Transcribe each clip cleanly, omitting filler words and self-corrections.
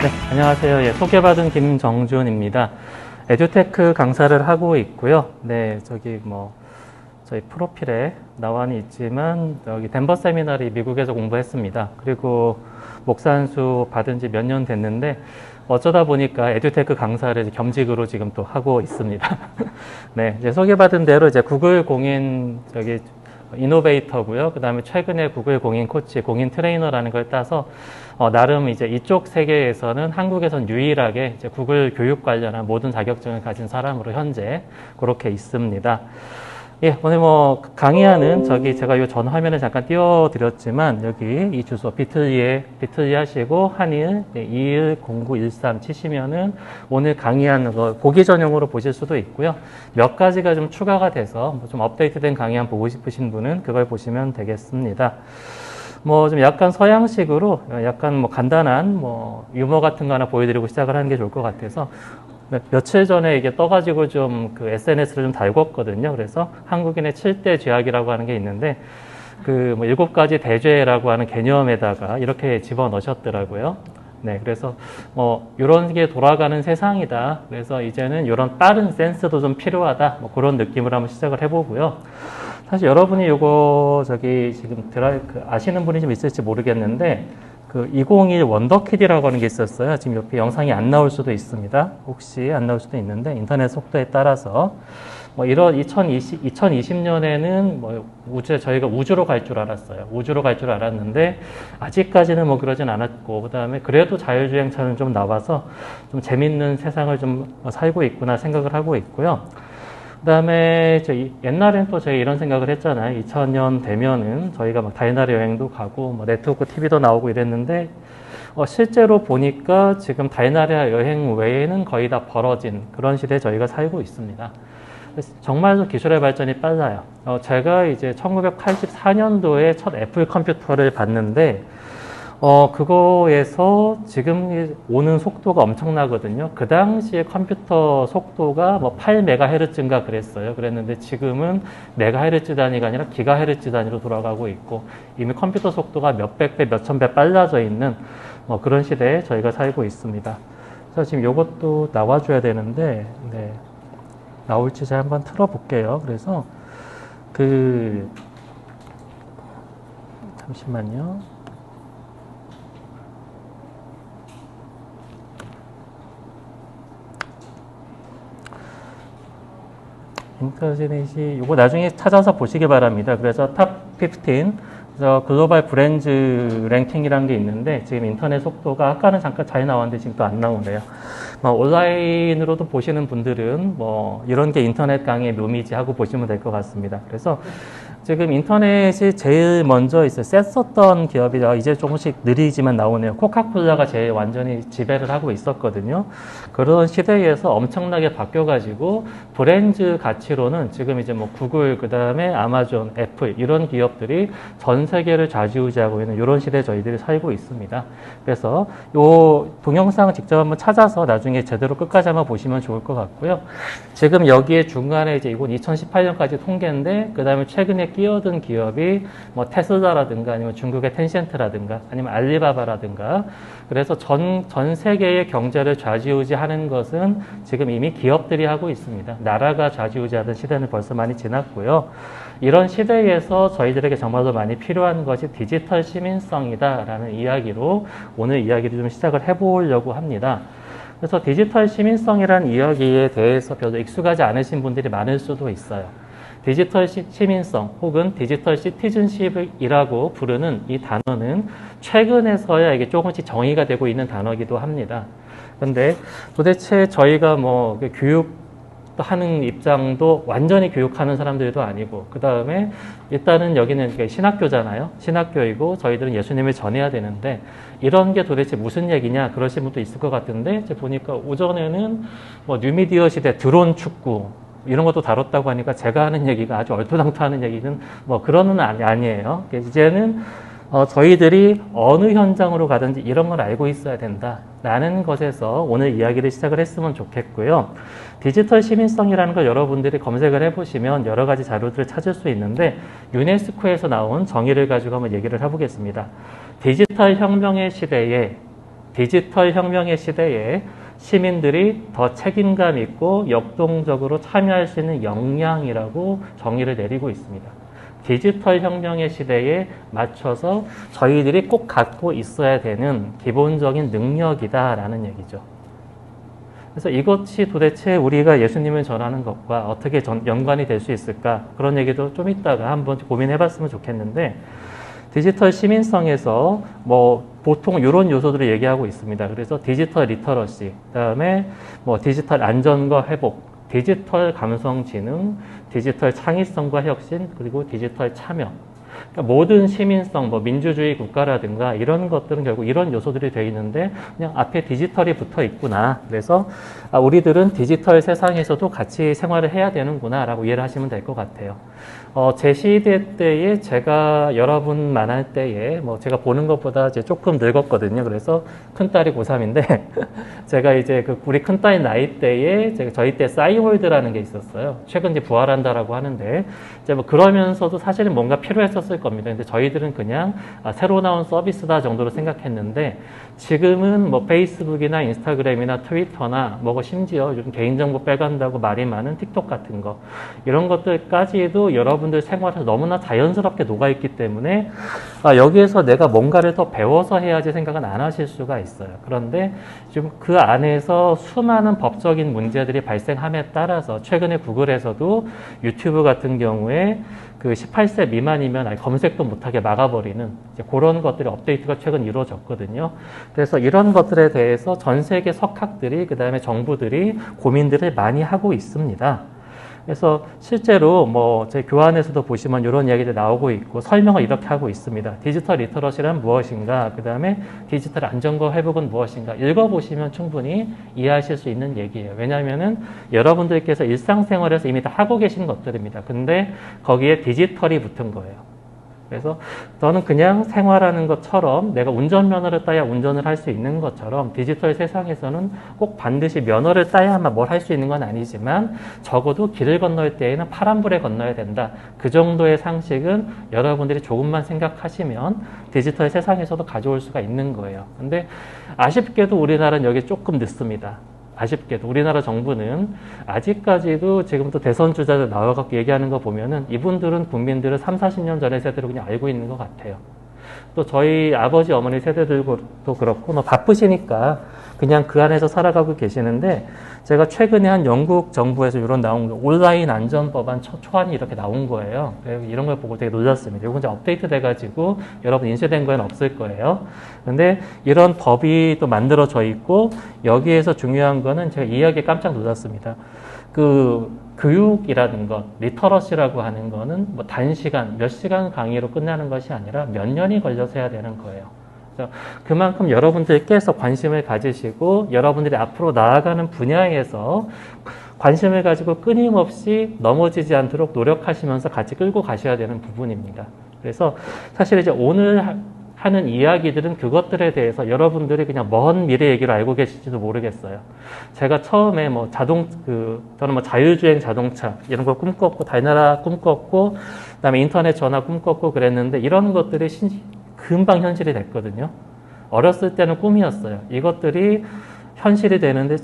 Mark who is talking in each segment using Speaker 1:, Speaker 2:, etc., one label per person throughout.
Speaker 1: 네, 안녕하세요. 예, 소개받은 김정준입니다. 에듀테크 강사를 하고 있고요. 네, 저희 프로필에 나와는 있지만, 여기 덴버 세미나리 미국에서 공부했습니다. 그리고 목사 안수 받은 지 몇 년 됐는데, 어쩌다 보니까 에듀테크 강사를 이제 겸직으로 지금 또 하고 있습니다. 네, 이제 소개받은 대로 이제 구글 공인, 이노베이터고요. 그 다음에 최근에 구글 공인 코치, 공인 트레이너라는 걸 따서 나름 이제 이쪽 세계에서는 한국에선 유일하게 이제 구글 교육 관련한 모든 자격증을 가진 사람으로 현재 그렇게 있습니다. 예, 오늘 강의하는 제가 이 전 화면에 잠깐 띄워드렸지만 여기 이 주소 비틀리에 하시고 한일 210913 치시면은 오늘 강의하는 거 보기 전용으로 보실 수도 있고요. 몇 가지가 좀 추가가 돼서 좀 업데이트된 강의 한번 보고 싶으신 분은 그걸 보시면 되겠습니다. 좀 약간 서양식으로 약간 간단한 유머 같은 거 하나 보여드리고 시작을 하는 게 좋을 것 같아서 며칠 전에 이게 떠가지고 좀 SNS를 좀 달궜거든요. 그래서 한국인의 7대 죄악이라고 하는 게 있는데 7가지 대죄라고 하는 개념에다가 이렇게 집어넣으셨더라고요. 네, 그래서 이런 게 돌아가는 세상이다. 그래서 이제는 이런 빠른 센스도 좀 필요하다. 그런 느낌으로 한번 시작을 해보고요. 사실 여러분이 지금 아시는 분이 좀 있을지 모르겠는데 201 원더키드라고 하는 게 있었어요. 지금 옆에 영상이 안 나올 수도 있습니다. 혹시 안 나올 수도 있는데 인터넷 속도에 따라서 이런 2020년에는 저희가 우주로 갈 줄 알았어요. 우주로 갈 줄 알았는데 아직까지는 그러진 않았고 그다음에 그래도 자율주행차는 좀 나와서 좀 재밌는 세상을 좀 살고 있구나 생각을 하고 있고요. 그다음에 옛날엔 또 저희 이런 생각을 했잖아요. 2000년 되면은 저희가 달나라 여행도 가고 네트워크 TV도 나오고 이랬는데 실제로 보니까 지금 달나라 여행 외에는 거의 다 벌어진 그런 시대에 저희가 살고 있습니다. 정말 기술의 발전이 빨라요. 제가 이제 1984년도에 첫 애플 컴퓨터를 봤는데 그거에서 지금 오는 속도가 엄청나거든요. 그 당시에 컴퓨터 속도가 8MHz인가 그랬는데 지금은 메가헤르츠 단위가 아니라 기가헤르츠 단위로 돌아가고 있고 이미 컴퓨터 속도가 몇백 배, 몇천 배 빨라져 있는 그런 시대에 저희가 살고 있습니다. 그래서 지금 이것도 나와줘야 되는데, 네. 나올지 제가 한번 틀어볼게요. 그래서 잠시만요. 인터넷이 이거 나중에 찾아서 보시기 바랍니다. 그래서 탑 15, 그래서 글로벌 브랜드 랭킹이라는 게 있는데 지금 인터넷 속도가 아까는 잠깐 잘 나왔는데 지금 또 안 나오네요. 온라인으로도 보시는 분들은 이런 게 인터넷 강의의 묘미지 하고 보시면 될 것 같습니다. 그래서 지금 인터넷이 제일 먼저 셌었던 기업이 이제 조금씩 느리지만 나오네요. 코카콜라가 제일 완전히 지배를 하고 있었거든요. 그런 시대에서 엄청나게 바뀌어가지고 브랜드 가치로는 지금 이제 구글, 그 다음에 아마존, 애플 이런 기업들이 전 세계를 좌지우지하고 있는 이런 시대에 저희들이 살고 있습니다. 그래서 이 동영상을 직접 한번 찾아서 나중에 제대로 끝까지 한번 보시면 좋을 것 같고요. 지금 여기에 중간에 이제 이건 2018년까지 통계인데 그 다음에 최근에 끼어든 기업이 테슬라라든가 아니면 중국의 텐센트라든가 아니면 알리바바라든가 그래서 전 세계의 경제를 좌지우지하는 것은 지금 이미 기업들이 하고 있습니다. 나라가 좌지우지하던 시대는 벌써 많이 지났고요. 이런 시대에서 저희들에게 정말로 많이 필요한 것이 디지털 시민성이다라는 이야기로 오늘 이야기를 좀 시작을 해보려고 합니다. 그래서 디지털 시민성이라는 이야기에 대해서 별로 익숙하지 않으신 분들이 많을 수도 있어요. 디지털 시민성 혹은 디지털 시티즌십이라고 부르는 이 단어는 최근에서야 이게 조금씩 정의가 되고 있는 단어이기도 합니다. 그런데 도대체 저희가 교육하는 입장도 완전히 교육하는 사람들도 아니고 그 다음에 일단은 여기는 신학교잖아요. 신학교이고 저희들은 예수님을 전해야 되는데 이런 게 도대체 무슨 얘기냐 그러신 분도 있을 것 같은데 보니까 오전에는 뉴미디어 시대 드론 축구 이런 것도 다뤘다고 하니까 제가 하는 얘기가 아주 얼토당토하는 얘기는 그런 아니에요. 이제는 저희들이 어느 현장으로 가든지 이런 걸 알고 있어야 된다라는 것에서 오늘 이야기를 시작을 했으면 좋겠고요. 디지털 시민성이라는 걸 여러분들이 검색을 해보시면 여러 가지 자료들을 찾을 수 있는데 유네스코에서 나온 정의를 가지고 한번 얘기를 해보겠습니다. 디지털 혁명의 시대에 디지털 혁명의 시대에 시민들이 더 책임감 있고 역동적으로 참여할 수 있는 역량이라고 정의를 내리고 있습니다. 디지털 혁명의 시대에 맞춰서 저희들이 꼭 갖고 있어야 되는 기본적인 능력이다라는 얘기죠. 그래서 이것이 도대체 우리가 예수님을 전하는 것과 어떻게 연관이 될 수 있을까? 그런 얘기도 좀 이따가 한번 고민해 봤으면 좋겠는데, 디지털 시민성에서 뭐 보통 이런 요소들을 얘기하고 있습니다. 그래서 디지털 리터러시, 그다음에 뭐 디지털 안전과 회복, 디지털 감성 지능, 디지털 창의성과 혁신, 그리고 디지털 참여. 그러니까 모든 시민성, 뭐 민주주의 국가라든가 이런 것들은 결국 이런 요소들이 되어 있는데 그냥 앞에 디지털이 붙어 있구나. 그래서 우리들은 디지털 세상에서도 같이 생활을 해야 되는구나라고 이해를 하시면 될 것 같아요. 제 시대 때에 제가 여러분 만날 때에 뭐 제가 보는 것보다 이제 조금 늙었거든요. 그래서 큰딸이 고3인데 제가 이제 우리 큰딸 나이 때에 저희 때 싸이월드라는 게 있었어요. 최근 이제 부활한다라고 하는데 이제 뭐 그러면서도 사실은 뭔가 필요했었을 겁니다. 근데 저희들은 그냥 새로 나온 서비스다 정도로 생각했는데 지금은 뭐 페이스북이나 인스타그램이나 트위터나 뭐 심지어 요즘 개인정보 빼간다고 말이 많은 틱톡 같은 거 이런 것들까지도 여러분들 생활에서 너무나 자연스럽게 녹아있기 때문에 여기에서 내가 뭔가를 더 배워서 해야지 생각은 안 하실 수가 있어요. 그런데 지금 그 안에서 수많은 법적인 문제들이 발생함에 따라서 최근에 구글에서도 유튜브 같은 경우에 그 18세 미만이면 아예 검색도 못하게 막아버리는 이제 그런 것들이 업데이트가 최근 이루어졌거든요. 그래서 이런 것들에 대해서 전 세계 석학들이 그다음에 정부들이 고민들을 많이 하고 있습니다. 그래서 실제로 뭐 제 교환에서도 보시면 이런 이야기들 나오고 있고 설명을 이렇게 하고 있습니다. 디지털 리터러시란 무엇인가? 그 다음에 디지털 안전과 회복은 무엇인가? 읽어보시면 충분히 이해하실 수 있는 얘기예요. 왜냐하면은 여러분들께서 일상생활에서 이미 다 하고 계신 것들입니다. 근데 거기에 디지털이 붙은 거예요. 그래서 저는 그냥 생활하는 것처럼 내가 운전면허를 따야 운전을 할 수 있는 것처럼 디지털 세상에서는 꼭 반드시 면허를 따야만 뭘 할 수 있는 건 아니지만 적어도 길을 건널 때에는 파란불에 건너야 된다. 그 정도의 상식은 여러분들이 조금만 생각하시면 디지털 세상에서도 가져올 수가 있는 거예요. 근데 아쉽게도 우리나라는 여기 조금 늦습니다. 아쉽게도 우리나라 정부는 아직까지도 지금 또 대선 주자들 나와갖고 얘기하는 거 보면은 이분들은 국민들을 3, 40년 전의 세대로 그냥 알고 있는 것 같아요. 또 저희 아버지, 어머니 세대들도 그렇고 뭐 바쁘시니까 그냥 그 안에서 살아가고 계시는데 제가 최근에 한 영국 정부에서 이런 나온 온라인 안전법안 초안이 이렇게 나온 거예요. 이런 걸 보고 되게 놀랐습니다. 이건 이제 업데이트 돼가지고 여러분 인쇄된 거에는 없을 거예요. 근데 이런 법이 또 만들어져 있고 여기에서 중요한 거는 제가 이야기에 깜짝 놀랐습니다. 교육이라는 것, 리터러시라고 하는 거는 뭐 단시간, 몇 시간 강의로 끝나는 것이 아니라 몇 년이 걸려서 해야 되는 거예요. 그래서 그만큼 여러분들께서 관심을 가지시고 여러분들이 앞으로 나아가는 분야에서 관심을 가지고 끊임없이 넘어지지 않도록 노력하시면서 같이 끌고 가셔야 되는 부분입니다. 그래서 사실 이제 오늘 하는 이야기들은 그것들에 대해서 여러분들이 그냥 먼 미래 얘기를 알고 계실지도 모르겠어요. 제가 처음에 저는 뭐 자율주행 자동차 이런 걸 꿈꿨고 달나라 꿈꿨고 그다음에 인터넷 전화 꿈꿨고 그랬는데 이런 것들이 금방 현실이 됐거든요. 어렸을 때는 꿈이었어요. 이것들이 현실이 되는데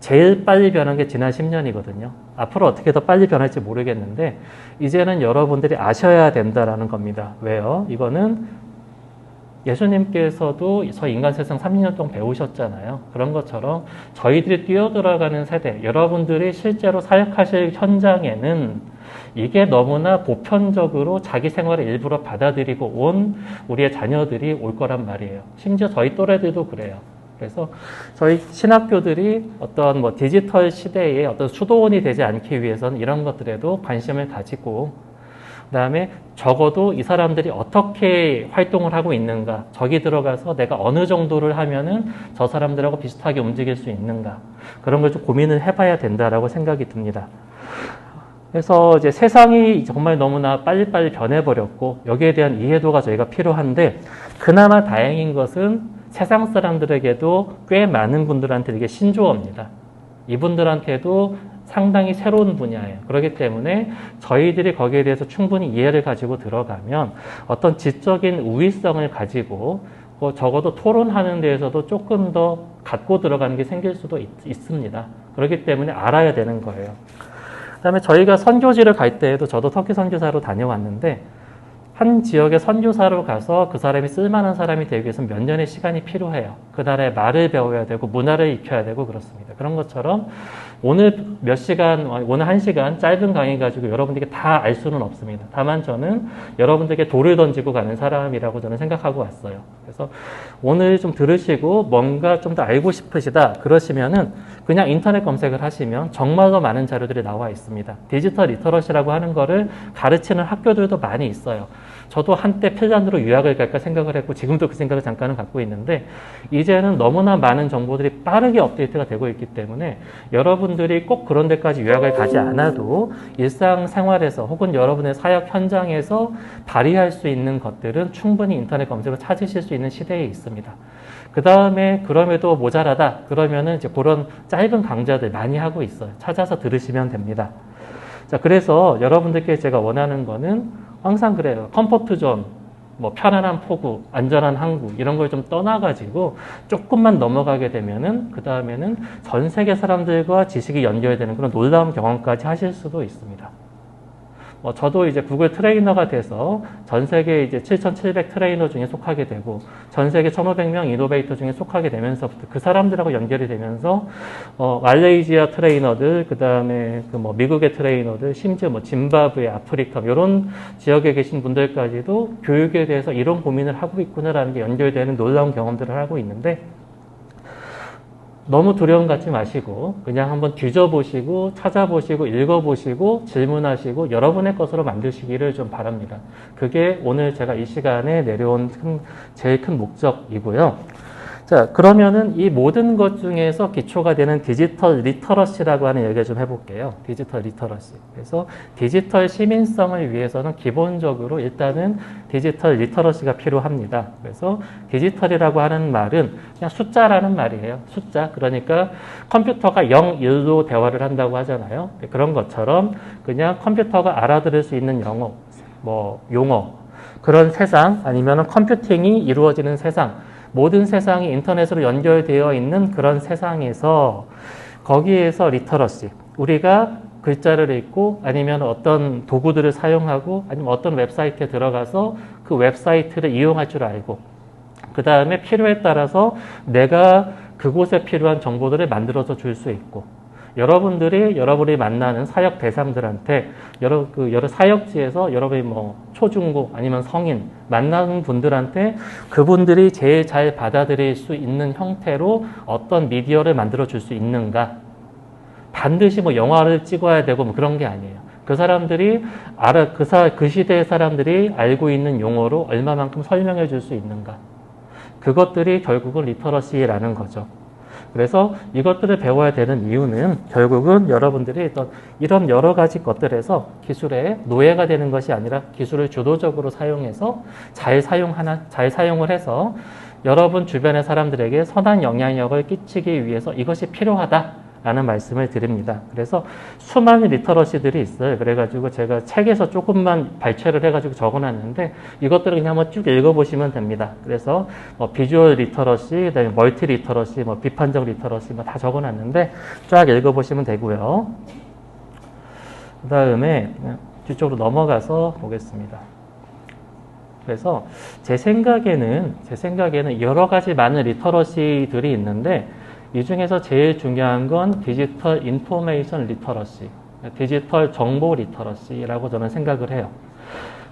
Speaker 1: 제일 빨리 변한 게 지난 10년이거든요. 앞으로 어떻게 더 빨리 변할지 모르겠는데 이제는 여러분들이 아셔야 된다라는 겁니다. 왜요? 이거는 예수님께서도 저 인간 세상 30년 동안 배우셨잖아요. 그런 것처럼 저희들이 뛰어들어가는 세대, 여러분들이 실제로 사역하실 현장에는 이게 너무나 보편적으로 자기 생활의 일부로 받아들이고 온 우리의 자녀들이 올 거란 말이에요. 심지어 저희 또래들도 그래요. 그래서 저희 신학교들이 어떤 뭐 디지털 시대에 어떤 수도원이 되지 않기 위해서는 이런 것들에도 관심을 가지고 그다음에 적어도 이 사람들이 어떻게 활동을 하고 있는가, 저기 들어가서 내가 어느 정도를 하면은 저 사람들하고 비슷하게 움직일 수 있는가, 그런 걸 좀 고민을 해봐야 된다라고 생각이 듭니다. 그래서 이제 세상이 정말 너무나 빨리빨리 변해버렸고 여기에 대한 이해도가 저희가 필요한데 그나마 다행인 것은 세상 사람들에게도 꽤 많은 분들한테 이게 신조어입니다. 이분들한테도 상당히 새로운 분야예요. 그렇기 때문에 저희들이 거기에 대해서 충분히 이해를 가지고 들어가면 어떤 지적인 우위성을 가지고 적어도 토론하는 데에서도 조금 더 갖고 들어가는 게 생길 수도 있습니다. 그렇기 때문에 알아야 되는 거예요. 그다음에 저희가 선교지를 갈 때에도 저도 터키 선교사로 다녀왔는데 한 지역의 선교사로 가서 그 사람이 쓸만한 사람이 되기 위해서 몇 년의 시간이 필요해요. 그 나라의 말을 배워야 되고 문화를 익혀야 되고 그렇습니다. 그런 것처럼 오늘 몇 시간, 오늘 1시간 짧은 강의 가지고 여러분들에게 다 알 수는 없습니다. 다만 저는 여러분들에게 돌을 던지고 가는 사람이라고 저는 생각하고 왔어요. 그래서 오늘 좀 들으시고 뭔가 좀 더 알고 싶으시다 그러시면은 그냥 인터넷 검색을 하시면 정말로 많은 자료들이 나와 있습니다. 디지털 리터러시라고 하는 거를 가르치는 학교들도 많이 있어요. 저도 한때 핀란드로 유학을 갈까 생각을 했고 지금도 그 생각을 잠깐은 갖고 있는데 이제는 너무나 많은 정보들이 빠르게 업데이트가 되고 있기 때문에 여러분들이 꼭 그런 데까지 유학을 가지 않아도 일상생활에서 혹은 여러분의 사역 현장에서 발휘할 수 있는 것들은 충분히 인터넷 검색으로 찾으실 수 있는 시대에 있습니다. 그 다음에 그럼에도 모자라다 그러면은 이제 그런 짧은 강좌들 많이 하고 있어요. 찾아서 들으시면 됩니다. 자, 그래서 여러분들께 제가 원하는 거는 항상 그래요. 컴포트 존, 뭐 편안한 포구, 안전한 항구 이런 걸 좀 떠나가지고 조금만 넘어가게 되면은 그 다음에는 전 세계 사람들과 지식이 연결되는 그런 놀라운 경험까지 하실 수도 있습니다. 저도 이제 구글 트레이너가 돼서 전 세계 이제 7,700 트레이너 중에 속하게 되고 전 세계 1,500명 이노베이터 중에 속하게 되면서부터 그 사람들하고 연결이 되면서 말레이시아 트레이너들, 그 다음에 그 미국의 트레이너들, 심지어 짐바브웨, 아프리카 이런 지역에 계신 분들까지도 교육에 대해서 이런 고민을 하고 있구나라는 게 연결되는 놀라운 경험들을 하고 있는데. 너무 두려움 갖지 마시고 그냥 한번 뒤져보시고 찾아보시고 읽어보시고 질문하시고 여러분의 것으로 만드시기를 좀 바랍니다. 그게 오늘 제가 이 시간에 내려온 제일 큰 목적이고요. 자, 그러면은 이 모든 것 중에서 기초가 되는 디지털 리터러시라고 하는 얘기를 좀 해볼게요. 디지털 리터러시. 그래서 디지털 시민성을 위해서는 기본적으로 일단은 디지털 리터러시가 필요합니다. 그래서 디지털이라고 하는 말은 그냥 숫자라는 말이에요. 숫자. 그러니까 컴퓨터가 0, 1로 대화를 한다고 하잖아요. 그런 것처럼 그냥 컴퓨터가 알아들을 수 있는 영어, 용어, 그런 세상 아니면 컴퓨팅이 이루어지는 세상, 모든 세상이 인터넷으로 연결되어 있는 그런 세상에서 거기에서 리터러시, 우리가 글자를 읽고 아니면 어떤 도구들을 사용하고 아니면 어떤 웹사이트에 들어가서 그 웹사이트를 이용할 줄 알고 그 다음에 필요에 따라서 내가 그곳에 필요한 정보들을 만들어서 줄 수 있고 여러분이 만나는 사역 대상들한테 여러 사역지에서 여러분이 초중고 아니면 성인 만나는 분들한테 그분들이 제일 잘 받아들일 수 있는 형태로 어떤 미디어를 만들어 줄 수 있는가. 반드시 영화를 찍어야 되고 그런 게 아니에요. 그 사람들이 그 시대의 사람들이 알고 있는 용어로 얼마만큼 설명해 줄 수 있는가. 그것들이 결국은 리터러시라는 거죠. 그래서 이것들을 배워야 되는 이유는 결국은 여러분들이 이런 여러 가지 것들에서 기술의 노예가 되는 것이 아니라 기술을 주도적으로 사용해서 잘 사용을 해서 여러분 주변의 사람들에게 선한 영향력을 끼치기 위해서 이것이 필요하다라는 말씀을 드립니다. 그래서 수많은 리터러시들이 있어요. 그래가지고 제가 책에서 조금만 발췌를 해가지고 적어놨는데 이것들을 그냥 한번 쭉 읽어보시면 됩니다. 그래서 비주얼 리터러시, 그다음에 멀티 리터러시, 비판적 리터러시 다 적어놨는데 쫙 읽어보시면 되고요. 그 다음에 뒤쪽으로 넘어가서 보겠습니다. 그래서 제 생각에는 여러 가지 많은 리터러시들이 있는데 이 중에서 제일 중요한 건 디지털 인포메이션 리터러시, 디지털 정보 리터러시라고 저는 생각을 해요.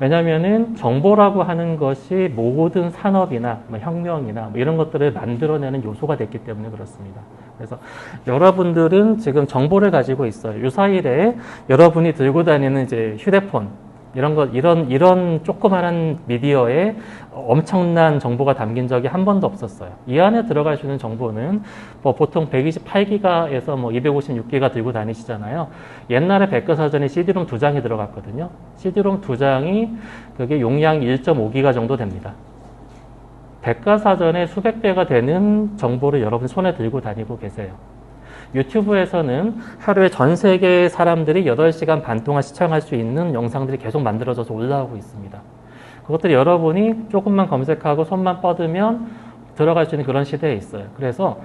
Speaker 1: 왜냐하면은 정보라고 하는 것이 모든 산업이나 혁명이나 이런 것들을 만들어내는 요소가 됐기 때문에 그렇습니다. 그래서 여러분들은 지금 정보를 가지고 있어요. 유사일에 여러분이 들고 다니는 이제 휴대폰, 이런 조그마한 미디어에 엄청난 정보가 담긴 적이 한 번도 없었어요. 이 안에 들어갈 수 있는 정보는 보통 128기가에서 256기가 들고 다니시잖아요. 옛날에 백과사전에 CD롬 2장이 들어갔거든요. CD롬 2장이 그게 용량이 1.5기가 정도 됩니다. 백과사전에 수백 배가 되는 정보를 여러분 손에 들고 다니고 계세요. 유튜브에서는 하루에 전 세계 사람들이 8시간 반 동안 시청할 수 있는 영상들이 계속 만들어져서 올라오고 있습니다. 그것들이 여러분이 조금만 검색하고 손만 뻗으면 들어갈 수 있는 그런 시대에 있어요. 그래서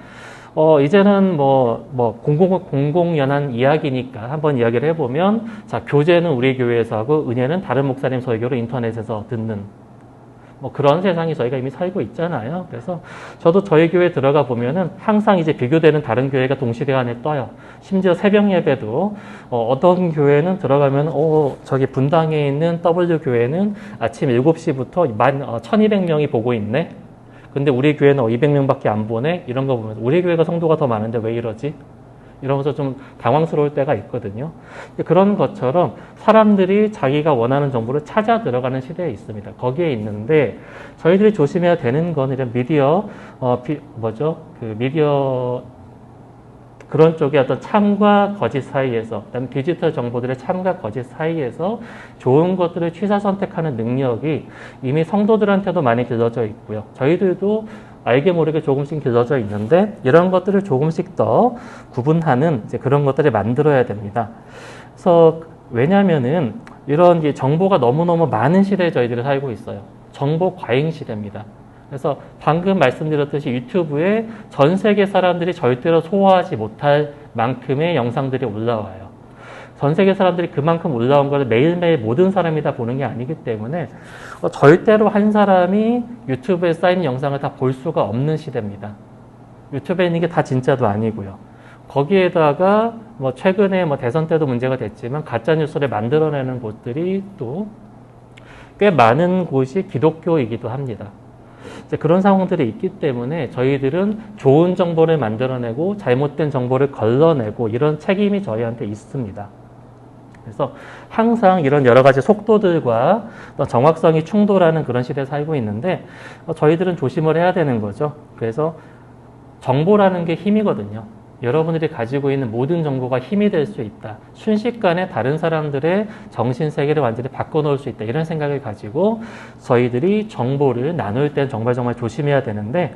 Speaker 1: 이제는 공공연한 이야기니까 한번 이야기를 해보면, 자, 교제는 우리 교회에서 하고, 은혜는 다른 목사님 설교를 인터넷에서 듣는, 그런 세상이 저희가 이미 살고 있잖아요. 그래서 저도 저희 교회 들어가 보면은 항상 이제 비교되는 다른 교회가 동시대 안에 떠요. 심지어 새벽 예배도, 어떤 교회는 들어가면, 저기 분당에 있는 W교회는 아침 7시부터 1200명이 보고 있네? 근데 우리 교회는 200명밖에 안 보네? 이런 거 보면 우리 교회가 성도가 더 많은데 왜 이러지? 이러면서 좀 당황스러울 때가 있거든요. 그런 것처럼 사람들이 자기가 원하는 정보를 찾아 들어가는 시대에 있습니다. 거기에 있는데 저희들이 조심해야 되는 건 이런 미디어, 미디어 그런 쪽의 어떤 참과 거짓 사이에서, 그다음에 디지털 정보들의 참과 거짓 사이에서 좋은 것들을 취사 선택하는 능력이 이미 성도들한테도 많이 길러져 있고요. 저희들도 알게 모르게 조금씩 길러져 있는데 이런 것들을 조금씩 더 구분하는 이제 그런 것들을 만들어야 됩니다. 그래서 왜냐하면은 이런 정보가 너무너무 많은 시대에 저희들이 살고 있어요. 정보 과잉 시대입니다. 그래서 방금 말씀드렸듯이 유튜브에 전 세계 사람들이 절대로 소화하지 못할 만큼의 영상들이 올라와요. 전 세계 사람들이 그만큼 올라온 걸 매일매일 모든 사람이 다 보는 게 아니기 때문에 절대로 한 사람이 유튜브에 쌓인 영상을 다 볼 수가 없는 시대입니다. 유튜브에 있는 게 다 진짜도 아니고요. 거기에다가 최근에 대선 때도 문제가 됐지만 가짜뉴스를 만들어내는 곳들이 또 꽤 많은 곳이 기독교이기도 합니다. 그런 상황들이 있기 때문에 저희들은 좋은 정보를 만들어내고 잘못된 정보를 걸러내고 이런 책임이 저희한테 있습니다. 그래서 항상 이런 여러 가지 속도들과 정확성이 충돌하는 그런 시대에 살고 있는데 저희들은 조심을 해야 되는 거죠. 그래서 정보라는 게 힘이거든요. 여러분들이 가지고 있는 모든 정보가 힘이 될 수 있다. 순식간에 다른 사람들의 정신세계를 완전히 바꿔놓을 수 있다. 이런 생각을 가지고 저희들이 정보를 나눌 땐 정말 조심해야 되는데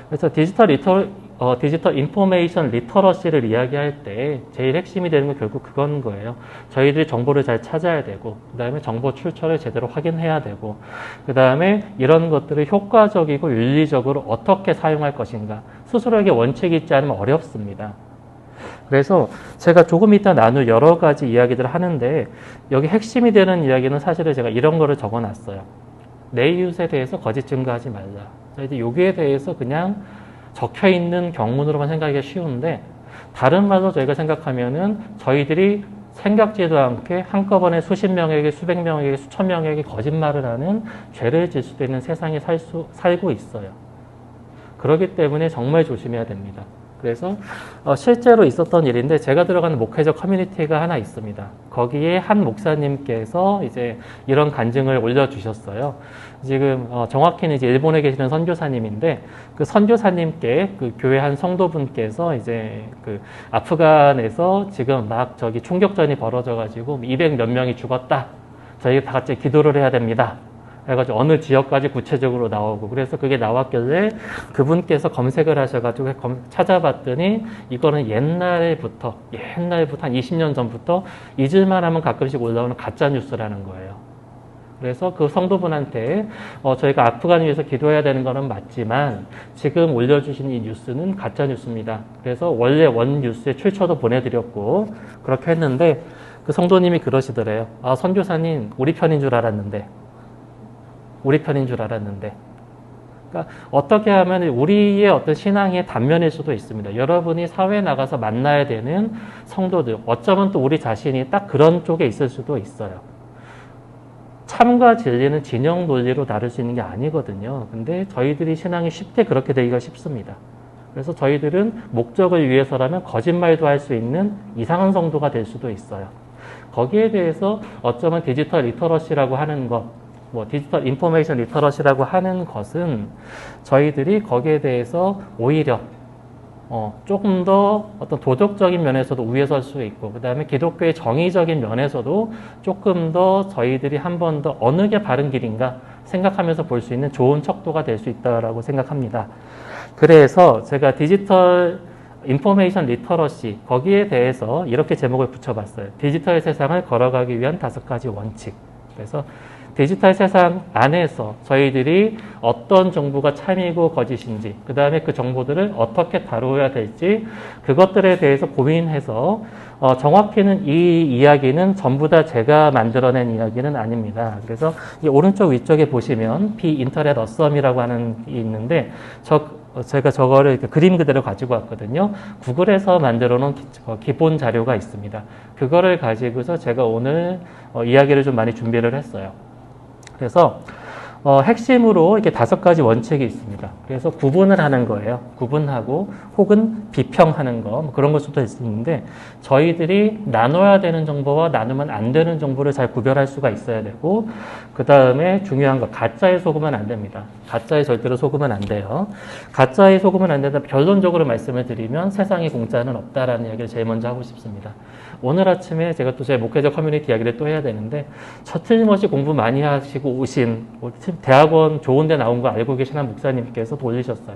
Speaker 1: 그래서 디지털 인포메이션 리터러시를 이야기할 때 제일 핵심이 되는 건 결국 그건 거예요. 저희들이 정보를 잘 찾아야 되고 그 다음에 정보 출처를 제대로 확인해야 되고 그 다음에 이런 것들을 효과적이고 윤리적으로 어떻게 사용할 것인가 스스로에게 원칙이 있지 않으면 어렵습니다. 그래서 제가 조금 이따 나눌 여러 가지 이야기들을 하는데 여기 핵심이 되는 이야기는 사실은 제가 이런 거를 적어놨어요. 내 이웃에 대해서 거짓 증거하지 말라. 저희들 여기에 대해서 그냥 적혀있는 경문으로만 생각하기가 쉬운데 다른 말로 저희가 생각하면은 저희들이 생각지도 않게 한꺼번에 수십 명에게 수백 명에게 수천 명에게 거짓말을 하는 죄를 질 수도 있는 세상에 살고 있어요. 그렇기 때문에 정말 조심해야 됩니다. 그래서 실제로 있었던 일인데 제가 들어가는 목회적 커뮤니티가 하나 있습니다. 거기에 한 목사님께서 이제 이런 간증을 올려주셨어요. 지금 정확히는 이제 일본에 계시는 선교사님인데 그 선교사님께 그 교회 한 성도분께서 이제 그 아프간에서 지금 막 저기 총격전이 벌어져가지고 200 몇 명이 죽었다. 저희 다 같이 기도를 해야 됩니다. 해가지고 어느 지역까지 구체적으로 나오고 그래서 그게 나왔길래 그분께서 검색을 하셔가지고 찾아봤더니 이거는 옛날부터 한 20년 전부터 잊을만 하면 가끔씩 올라오는 가짜뉴스라는 거예요. 그래서 그 성도분한테 저희가 아프간을 위해서 기도해야 되는 거는 맞지만 지금 올려주신 이 뉴스는 가짜뉴스입니다. 그래서 원래 원 뉴스의 출처도 보내드렸고 그렇게 했는데 그 성도님이 그러시더래요. 아, 선교사님 우리 편인 줄 알았는데 그러니까 어떻게 하면 우리의 어떤 신앙의 단면일 수도 있습니다. 여러분이 사회에 나가서 만나야 되는 성도들, 어쩌면 또 우리 자신이 딱 그런 쪽에 있을 수도 있어요. 참과 진리는 진영 논리로 다룰 수 있는 게 아니거든요. 근데 저희들이 신앙이 쉽게 그렇게 되기가 쉽습니다. 그래서 저희들은 목적을 위해서라면 거짓말도 할 수 있는 이상한 성도가 될 수도 있어요. 거기에 대해서 어쩌면 디지털 리터러시라고 하는 것, 디지털 인포메이션 리터러시라고 하는 것은 저희들이 거기에 대해서 오히려 조금 더 어떤 도덕적인 면에서도 우위에 설 수 있고 그 다음에 기독교의 정의적인 면에서도 조금 더 저희들이 한 번 더 어느 게 바른 길인가 생각하면서 볼 수 있는 좋은 척도가 될 수 있다고 생각합니다. 그래서 제가 디지털 인포메이션 리터러시 거기에 대해서 이렇게 제목을 붙여봤어요. 디지털 세상을 걸어가기 위한 5가지 원칙. 그래서 디지털 세상 안에서 저희들이 어떤 정보가 참이고 거짓인지, 그 다음에 그 정보들을 어떻게 다루어야 될지, 그것들에 대해서 고민해서 정확히는 이 이야기는 전부 다 제가 만들어낸 이야기는 아닙니다. 그래서 이 오른쪽 위쪽에 보시면 인터넷 어썸이라고 하는 게 있는데 제가 저거를 이렇게 그림 그대로 가지고 왔거든요. 구글에서 만들어 놓은 기본 자료가 있습니다. 그거를 가지고서 제가 오늘 이야기를 좀 많이 준비를 했어요. 그래서 핵심으로 이렇게 5가지 원칙이 있습니다. 그래서 구분을 하는 거예요. 구분하고 혹은 비평하는 거, 뭐 그런 것도 있는데 저희들이 나눠야 되는 정보와 나누면 안 되는 정보를 잘 구별할 수가 있어야 되고, 그 다음에 중요한 거, 가짜에 속으면 안 됩니다. 가짜에 절대로 속으면 안 돼요. 가짜에 속으면 안 된다. 결론적으로 말씀을 드리면 세상에 공짜는 없다라는 이야기를 제일 먼저 하고 싶습니다. 오늘 아침에 제가 또 제 목회적 커뮤니티 이야기를 또 해야 되는데, 저 틀림없이 공부 많이 하시고 오신 대학원 좋은 데 나온 거 알고 계시는 목사님께서 올리셨어요.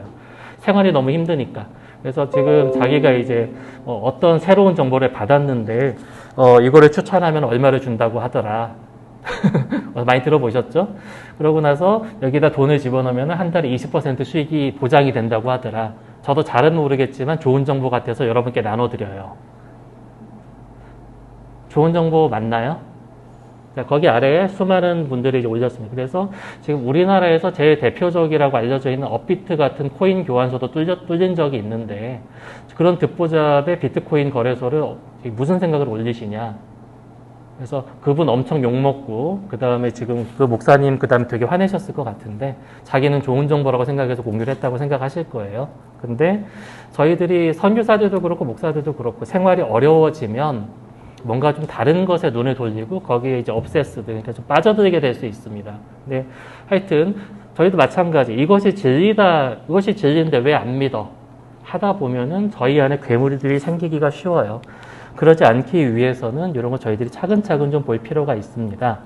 Speaker 1: 생활이 너무 힘드니까. 그래서 지금 자기가 이제 어떤 새로운 정보를 받았는데 이거를 추천하면 얼마를 준다고 하더라. 많이 들어보셨죠? 그러고 나서 여기다 돈을 집어넣으면 한 달에 20% 수익이 보장이 된다고 하더라. 저도 잘은 모르겠지만 좋은 정보 같아서 여러분께 나눠드려요. 좋은 정보 맞나요? 거기 아래에 수많은 분들이 이제 올렸습니다. 그래서 지금 우리나라에서 제일 대표적이라고 알려져 있는 업비트 같은 코인 교환소도 뚫린 적이 있는데, 그런 듣보잡의 비트코인 거래소를 무슨 생각을 올리시냐. 그래서 그분 엄청 욕먹고, 그 다음에 지금 그 목사님 그 다음에 되게 화내셨을 것 같은데, 자기는 좋은 정보라고 생각해서 공유를 했다고 생각하실 거예요. 근데 저희들이 선교사들도 그렇고 목사들도 그렇고 생활이 어려워지면 뭔가 좀 다른 것에 눈을 돌리고 거기에 이제 obsessed, 그러니까 좀 빠져들게 될 수 있습니다. 근데 하여튼 저희도 마찬가지. 이것이 진리다, 이것이 진리인데 왜 안 믿어? 하다 보면은 저희 안에 괴물들이 생기기가 쉬워요. 그러지 않기 위해서는 이런 거 저희들이 차근차근 좀 볼 필요가 있습니다.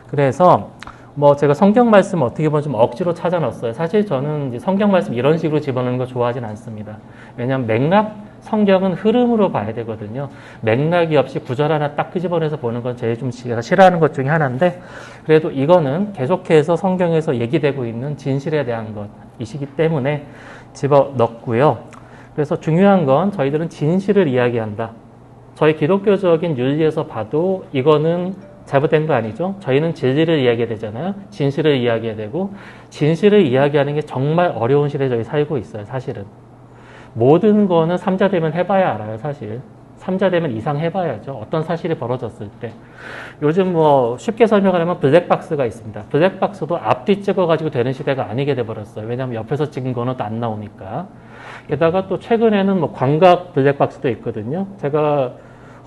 Speaker 1: 그래서 뭐 제가 성경 말씀 어떻게 보면 좀 억지로 찾아 넣었어요. 사실 저는 이제 성경 말씀 이런 식으로 집어넣는 거 좋아하진 않습니다. 왜냐하면 맥락, 성경은 흐름으로 봐야 되거든요. 맥락이 없이 구절 하나 딱 끄집어내서 보는 건 제일 좀 제가 싫어하는 것 중에 하나인데, 그래도 이거는 계속해서 성경에서 얘기되고 있는 진실에 대한 것이시기 때문에 집어넣고요. 그래서 중요한 건 저희들은 진실을 이야기한다. 저희 기독교적인 윤리에서 봐도 이거는 잘못된 거 아니죠? 저희는 진리를 이야기해야 되잖아요. 진실을 이야기해야 되고, 진실을 이야기하는 게 정말 어려운 시대에 저희 살고 있어요, 사실은. 모든 거는 3자 되면 해봐야 알아요, 사실. 3자 되면 이상 해봐야죠. 어떤 사실이 벌어졌을 때. 요즘 뭐 쉽게 설명하려면 블랙박스가 있습니다. 블랙박스도 앞뒤 찍어가지고 되는 시대가 아니게 돼버렸어요. 왜냐하면 옆에서 찍은 거는 또 안 나오니까. 게다가 또 최근에는 뭐 광각 블랙박스도 있거든요. 제가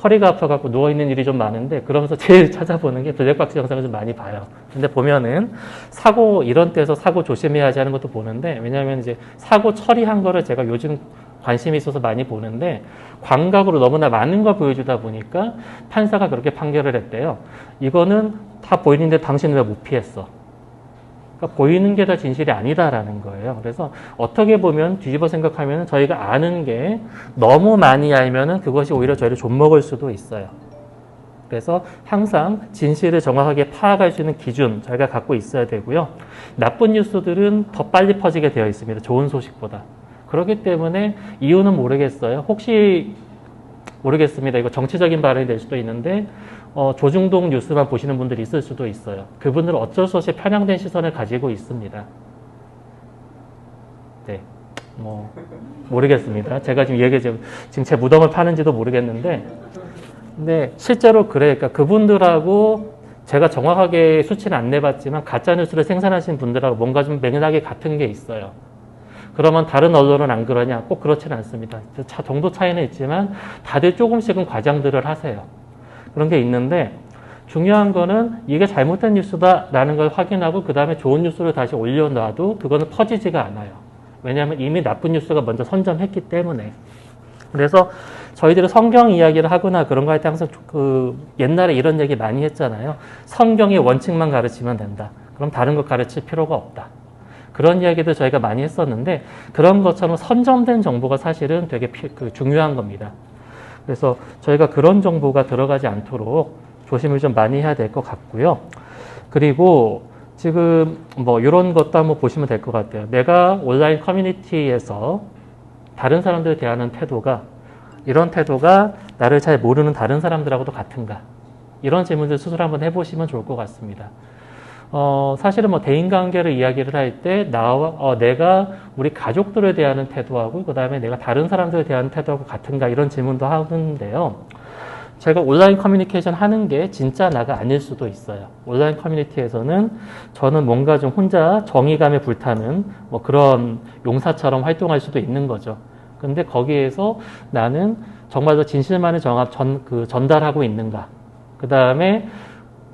Speaker 1: 허리가 아파갖고 누워있는 일이 좀 많은데, 그러면서 제일 찾아보는 게 블랙박스 영상을 좀 많이 봐요. 근데 보면은 이런 때서 사고 조심해야지 하는 것도 보는데, 왜냐하면 이제 사고 처리한 거를 제가 요즘 관심이 있어서 많이 보는데, 광각으로 너무나 많은 걸 보여주다 보니까 판사가 그렇게 판결을 했대요. 이거는 다 보이는데 당신은 왜 못 피했어? 그러니까 보이는 게 다 진실이 아니다라는 거예요. 그래서 어떻게 보면 뒤집어 생각하면 저희가 아는 게 너무 많이 알면은 그것이 오히려 저희를 좀먹을 수도 있어요. 그래서 항상 진실을 정확하게 파악할 수 있는 기준 저희가 갖고 있어야 되고요. 나쁜 뉴스들은 더 빨리 퍼지게 되어 있습니다. 좋은 소식보다. 그렇기 때문에 이유는 모르겠어요. 혹시 모르겠습니다. 이거 정치적인 발언이 될 수도 있는데 조중동 뉴스만 보시는 분들이 있을 수도 있어요. 그분들은 어쩔 수 없이 편향된 시선을 가지고 있습니다. 네, 뭐 모르겠습니다. 제가 지금 제 무덤을 파는지도 모르겠는데, 근데 실제로 그래. 그러니까 그분들하고 제가 정확하게 수치는 안 내봤지만 가짜 뉴스를 생산하신 분들하고 뭔가 좀 맥락이 같은 게 있어요. 그러면 다른 언론은 안 그러냐? 꼭 그렇지는 않습니다. 정도 차이는 있지만 다들 조금씩은 과장들을 하세요. 그런 게 있는데, 중요한 거는 이게 잘못된 뉴스다라는 걸 확인하고 그 다음에 좋은 뉴스를 다시 올려놔도 그거는 퍼지지가 않아요. 왜냐하면 이미 나쁜 뉴스가 먼저 선점했기 때문에. 그래서 저희들이 성경 이야기를 하거나 그런 거 할 때 항상 옛날에 이런 얘기 많이 했잖아요. 성경의 원칙만 가르치면 된다. 그럼 다른 거 가르칠 필요가 없다. 그런 이야기도 저희가 많이 했었는데, 그런 것처럼 선점된 정보가 사실은 되게 중요한 겁니다. 그래서 저희가 그런 정보가 들어가지 않도록 조심을 좀 많이 해야 될 것 같고요. 그리고 지금 뭐 이런 것도 한번 보시면 될 것 같아요. 내가 온라인 커뮤니티에서 다른 사람들 대하는 태도가 이런 태도가 나를 잘 모르는 다른 사람들하고도 같은가? 이런 질문들 스스로 한번 해보시면 좋을 것 같습니다. 사실은 뭐 대인관계를 이야기를 할 때 내가 우리 가족들에 대한 태도하고 그 다음에 내가 다른 사람들에 대한 태도하고 같은가 이런 질문도 하는데요. 제가 온라인 커뮤니케이션 하는 게 진짜 나가 아닐 수도 있어요. 온라인 커뮤니티에서는 저는 뭔가 좀 혼자 정의감에 불타는 뭐 그런 용사처럼 활동할 수도 있는 거죠. 근데 거기에서 나는 정말로 진실만을 전달하고 있는가? 그 다음에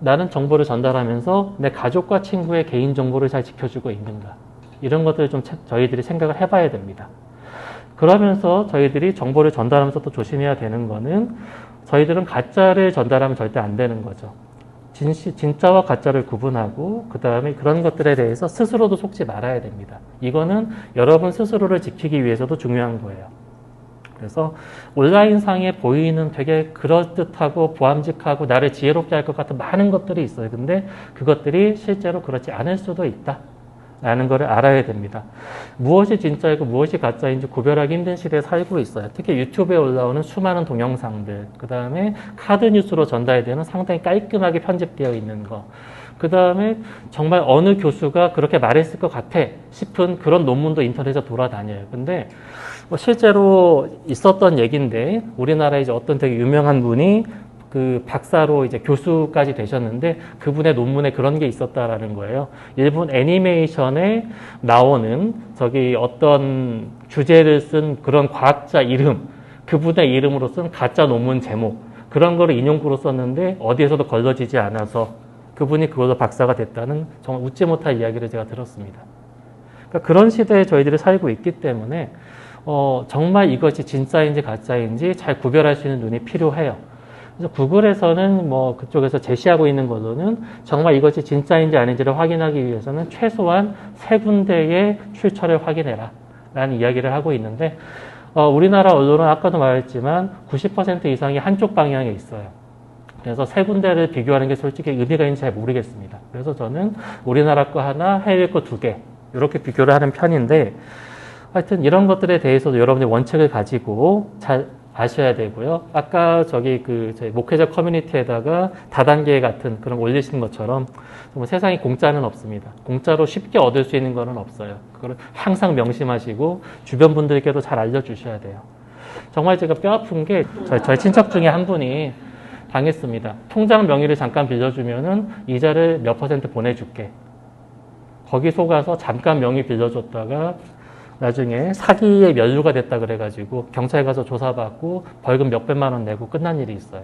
Speaker 1: 나는 정보를 전달하면서 내 가족과 친구의 개인 정보를 잘 지켜주고 있는가? 이런 것들을 좀 저희들이 생각을 해봐야 됩니다. 그러면서 저희들이 정보를 전달하면서 또 조심해야 되는 거는 저희들은 가짜를 전달하면 절대 안 되는 거죠. 진짜와 가짜를 구분하고 그 다음에 그런 것들에 대해서 스스로도 속지 말아야 됩니다. 이거는 여러분 스스로를 지키기 위해서도 중요한 거예요. 그래서 온라인상에 보이는 되게 그럴듯하고 보암직하고 나를 지혜롭게 할 것 같은 많은 것들이 있어요. 근데 그것들이 실제로 그렇지 않을 수도 있다. 라는 것을 알아야 됩니다. 무엇이 진짜이고 무엇이 가짜인지 구별하기 힘든 시대에 살고 있어요. 특히 유튜브에 올라오는 수많은 동영상들, 그 다음에 카드 뉴스로 전달되는 상당히 깔끔하게 편집되어 있는 거, 그 다음에 정말 어느 교수가 그렇게 말했을 것 같아 싶은 그런 논문도 인터넷에 돌아다녀요. 근데 실제로 있었던 얘기인데 우리나라에 이제 어떤 되게 유명한 분이 그 박사로 이제 교수까지 되셨는데 그분의 논문에 그런 게 있었다라는 거예요. 일본 애니메이션에 나오는 저기 어떤 주제를 쓴 그런 과학자 이름, 그분의 이름으로 쓴 가짜 논문 제목, 그런 거를 인용구로 썼는데 어디에서도 걸러지지 않아서 그분이 그걸로 박사가 됐다는 정말 웃지 못할 이야기를 제가 들었습니다. 그러니까 그런 시대에 저희들이 살고 있기 때문에 정말 이것이 진짜인지 가짜인지 잘 구별할 수 있는 눈이 필요해요. 그래서 구글에서는 뭐 그쪽에서 제시하고 있는 걸로는 정말 이것이 진짜인지 아닌지를 확인하기 위해서는 최소한 3군데의 출처를 확인해라 라는 이야기를 하고 있는데 우리나라 언론은 아까도 말했지만 90% 이상이 한쪽 방향에 있어요. 그래서 3군데를 비교하는 게 솔직히 의미가 있는지 잘 모르겠습니다. 그래서 저는 우리나라 거 하나, 해외 거 2개 이렇게 비교를 하는 편인데 하여튼 이런 것들에 대해서도 여러분의 원칙을 가지고 잘 아셔야 되고요. 아까 저희 목회자 커뮤니티에다가 다단계 같은 그런 올리시는 것처럼 세상에 공짜는 없습니다. 공짜로 쉽게 얻을 수 있는 거는 없어요. 그걸 항상 명심하시고 주변 분들께도 잘 알려주셔야 돼요. 정말 제가 뼈 아픈 게 저희 친척 중에 한 분이 당했습니다. 통장 명의를 잠깐 빌려주면은 이자를 몇 % 보내줄게. 거기 속아서 잠깐 명의 빌려줬다가 나중에 사기에 연루가 됐다 그래가지고 경찰 가서 조사받고 벌금 몇백만 원 내고 끝난 일이 있어요.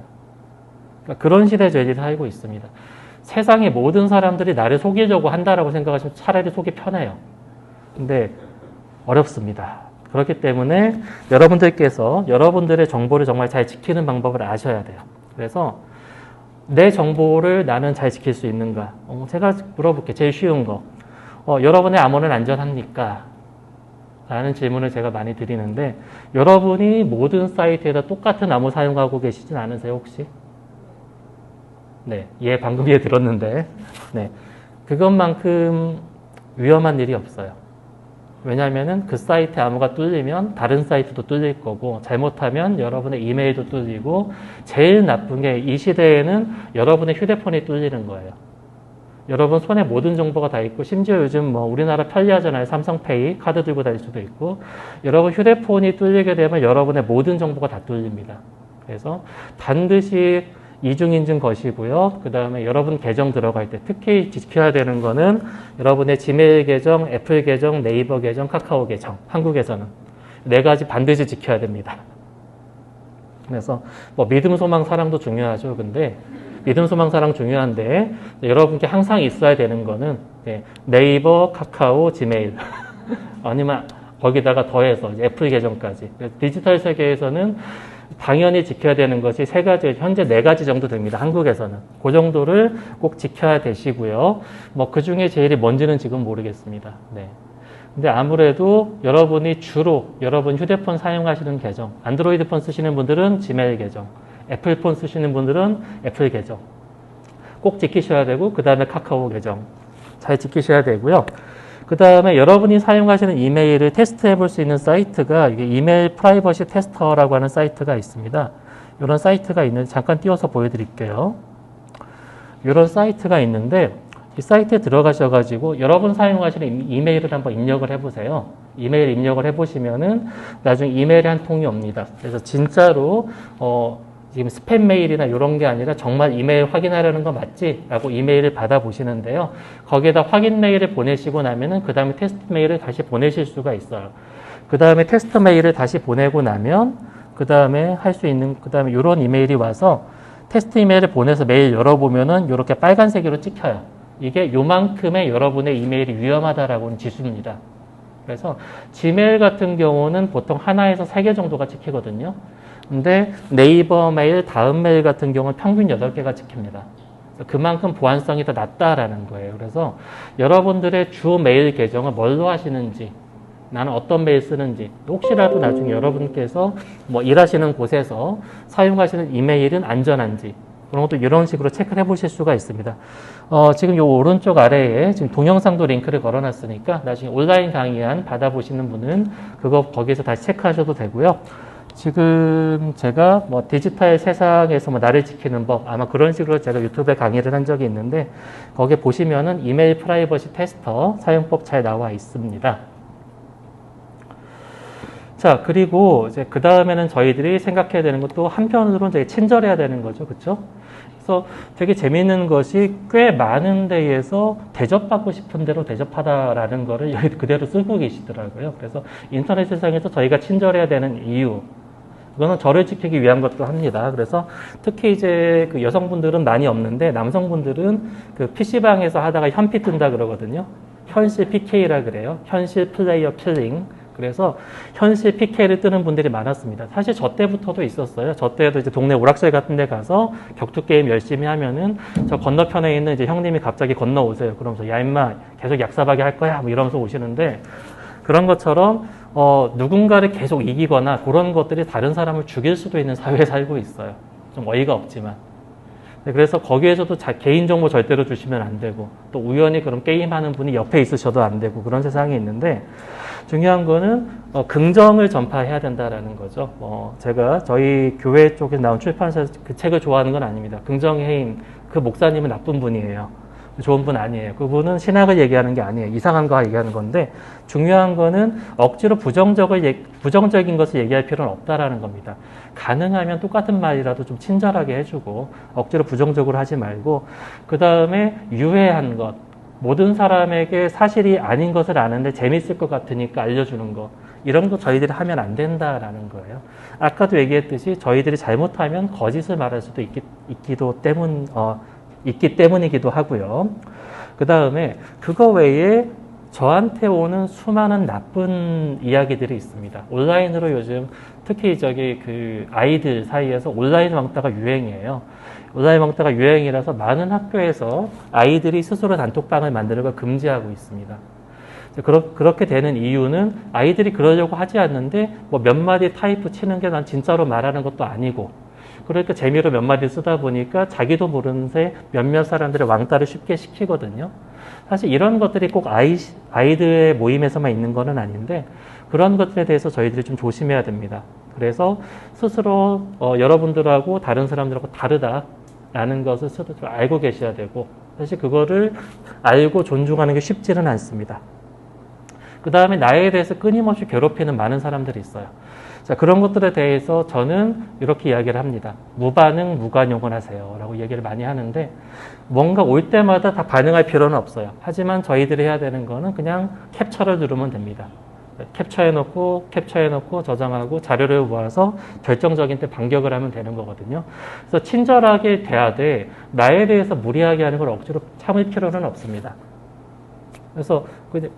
Speaker 1: 그러니까 그런 시대에 저희들이 살고 있습니다. 세상의 모든 사람들이 나를 속이려고 한다라고 생각하시면 차라리 속이 편해요. 근데 어렵습니다. 그렇기 때문에 여러분들께서 여러분들의 정보를 정말 잘 지키는 방법을 아셔야 돼요. 그래서 내 정보를 나는 잘 지킬 수 있는가? 제가 물어볼게요. 제일 쉬운 거. 여러분의 암호는 안전합니까? 라는 질문을 제가 많이 드리는데 여러분이 모든 사이트에다 똑같은 암호 사용하고 계시진 않으세요 혹시? 네, 방금 들었는데 네, 그것만큼 위험한 일이 없어요. 왜냐하면은 그 사이트 암호가 뚫리면 다른 사이트도 뚫릴 거고 잘못하면 여러분의 이메일도 뚫리고 제일 나쁜 게 이 시대에는 여러분의 휴대폰이 뚫리는 거예요. 여러분 손에 모든 정보가 다 있고 심지어 요즘 우리나라 편리하잖아요. 삼성페이 카드 들고 다닐 수도 있고 여러분 휴대폰이 뚫리게 되면 여러분의 모든 정보가 다 뚫립니다. 그래서 반드시 이중인증 거시고요. 그 다음에 여러분 계정 들어갈 때 특히 지켜야 되는 거는 여러분의 지메일 계정, 애플 계정, 네이버 계정, 카카오 계정 한국에서는 4가지 반드시 지켜야 됩니다. 그래서 믿음, 소망, 사랑도 중요하죠. 근데 믿음, 소망, 사랑 중요한데 여러분께 항상 있어야 되는 거는 네이버, 카카오, 지메일 아니면 거기다가 더해서 애플 계정까지 디지털 세계에서는 당연히 지켜야 되는 것이 3가지, 현재 4가지 정도 됩니다. 한국에서는. 그 정도를 꼭 지켜야 되시고요. 그 중에 제일이 뭔지는 지금 모르겠습니다. 네. 근데 아무래도 여러분이 주로 여러분 휴대폰 사용하시는 계정, 안드로이드 폰 쓰시는 분들은 지메일 계정, 애플폰 쓰시는 분들은 애플 계정. 꼭 지키셔야 되고, 그 다음에 카카오 계정 잘 지키셔야 되고요. 그 다음에 여러분이 사용하시는 이메일을 테스트해 볼 수 있는 사이트가 이게 이메일 프라이버시 테스터라고 하는 사이트가 있습니다. 이런 사이트가 있는데 잠깐 띄워서 보여드릴게요. 이런 사이트가 있는데 이 사이트에 들어가셔가지고 여러분 사용하시는 이메일을 한번 입력을 해보세요. 이메일 입력을 해보시면은 나중에 이메일이 한 통이 옵니다. 그래서 진짜로 지금 스팸 메일이나 이런 게 아니라 정말 이메일 확인하려는 거 맞지? 라고 이메일을 받아보시는데요. 거기에다 확인 메일을 보내시고 나면은 그 다음에 테스트 메일을 다시 보내실 수가 있어요. 그 다음에 테스트 메일을 다시 보내고 나면 그 다음에 할 수 있는, 그 다음에 이런 이메일이 와서 테스트 이메일을 보내서 메일 열어보면은 이렇게 빨간색으로 찍혀요. 이게 요만큼의 여러분의 이메일이 위험하다라고는 지수입니다. 그래서 지메일 같은 경우는 보통 하나에서 3개 정도가 찍히거든요. 근데 네이버 메일, 다음 메일 같은 경우는 평균 8개가 찍힙니다. 그만큼 보안성이 더 낮다라는 거예요. 그래서 여러분들의 주 메일 계정을 뭘로 하시는지, 나는 어떤 메일 쓰는지, 혹시라도 나중에 여러분께서 뭐 일하시는 곳에서 사용하시는 이메일은 안전한지, 그런 것도 이런 식으로 체크를 해보실 수가 있습니다. 지금 이 오른쪽 아래에 지금 동영상도 링크를 걸어놨으니까 나중에 온라인 강의안 받아보시는 분은 거기에서 다시 체크하셔도 되고요. 지금 제가 뭐 디지털 세상에서 뭐 나를 지키는 법, 아마 그런 식으로 제가 유튜브에 강의를 한 적이 있는데 거기에 보시면은 이메일 프라이버시 테스터 사용법 잘 나와 있습니다. 자, 그리고 이제 그 다음에는 저희들이 생각해야 되는 것도 한편으로는 되게 친절해야 되는 거죠. 그렇죠? 그래서 되게 재미있는 것이 꽤 많은 데에서 대접받고 싶은 대로 대접하다라는 거를 여기 그대로 쓰고 계시더라고요. 그래서 인터넷 세상에서 저희가 친절해야 되는 이유, 이거는 저를 지키기 위한 것도 합니다. 그래서 특히 이제 그 여성분들은 많이 없는데 남성분들은 그 PC방에서 하다가 현피 뜬다 그러거든요. 현실 PK라 그래요. 현실 플레이어 필링. 그래서 현실 PK를 뜨는 분들이 많았습니다. 사실 저 때부터도 있었어요. 저 때도 이제 동네 오락실 같은 데 가서 격투 게임 열심히 하면은 저 건너편에 있는 이제 형님이 갑자기 건너오세요. 그러면서 야 임마 계속 약사박이 할 거야 뭐 이러면서 오시는데 그런 것처럼 누군가를 계속 이기거나 그런 것들이 다른 사람을 죽일 수도 있는 사회에 살고 있어요. 좀 어이가 없지만. 그래서 거기에서도 개인정보 절대로 주시면 안 되고 또 우연히 그런 게임하는 분이 옆에 있으셔도 안 되고 그런 세상이 있는데 중요한 거는 긍정을 전파해야 된다라는 거죠. 제가 저희 교회 쪽에 나온 출판사에서 그 책을 좋아하는 건 아닙니다. 긍정의 힘, 그 목사님은 나쁜 분이에요. 좋은 분 아니에요. 그분은 신학을 얘기하는 게 아니에요. 이상한 거 얘기하는 건데 중요한 거는 억지로 부정적인 것을 얘기할 필요는 없다라는 겁니다. 가능하면 똑같은 말이라도 좀 친절하게 해주고 억지로 부정적으로 하지 말고 그 다음에 유해한 것, 모든 사람에게 사실이 아닌 것을 아는데 재밌을 것 같으니까 알려주는 거, 이런 거 저희들이 하면 안 된다라는 거예요. 아까도 얘기했듯이 저희들이 잘못하면 거짓을 말할 수도 있기 때문이기도 하고요. 그 다음에 그거 외에 저한테 오는 수많은 나쁜 이야기들이 있습니다. 온라인으로 요즘 특히 그 아이들 사이에서 온라인 왕따가 유행이에요. 온라인 왕따가 유행이라서 많은 학교에서 아이들이 스스로 단톡방을 만드는 걸 금지하고 있습니다. 그렇게 되는 이유는 아이들이 그러려고 하지 않는데 뭐 몇 마디 타이프 치는 게 난 진짜로 말하는 것도 아니고 그러니까 재미로 몇 마디 쓰다 보니까 자기도 모르는 새 몇몇 사람들의 왕따를 쉽게 시키거든요. 사실 이런 것들이 꼭 아이들의 모임에서만 있는 건 아닌데 그런 것들에 대해서 저희들이 좀 조심해야 됩니다. 그래서 스스로 여러분들하고 다른 사람들하고 다르다라는 것을 스스로 알고 계셔야 되고 사실 그거를 알고 존중하는 게 쉽지는 않습니다. 그 다음에 나에 대해서 끊임없이 괴롭히는 많은 사람들이 있어요. 자, 그런 것들에 대해서 저는 이렇게 이야기를 합니다. 무반응, 무관용을 하세요. 라고 얘기를 많이 하는데 뭔가 올 때마다 다 반응할 필요는 없어요. 하지만 저희들이 해야 되는 거는 그냥 캡처를 누르면 됩니다. 캡처해놓고 저장하고 자료를 모아서 결정적인 때 반격을 하면 되는 거거든요. 그래서 친절하게 대하되 나에 대해서 무리하게 하는 걸 억지로 참을 필요는 없습니다. 그래서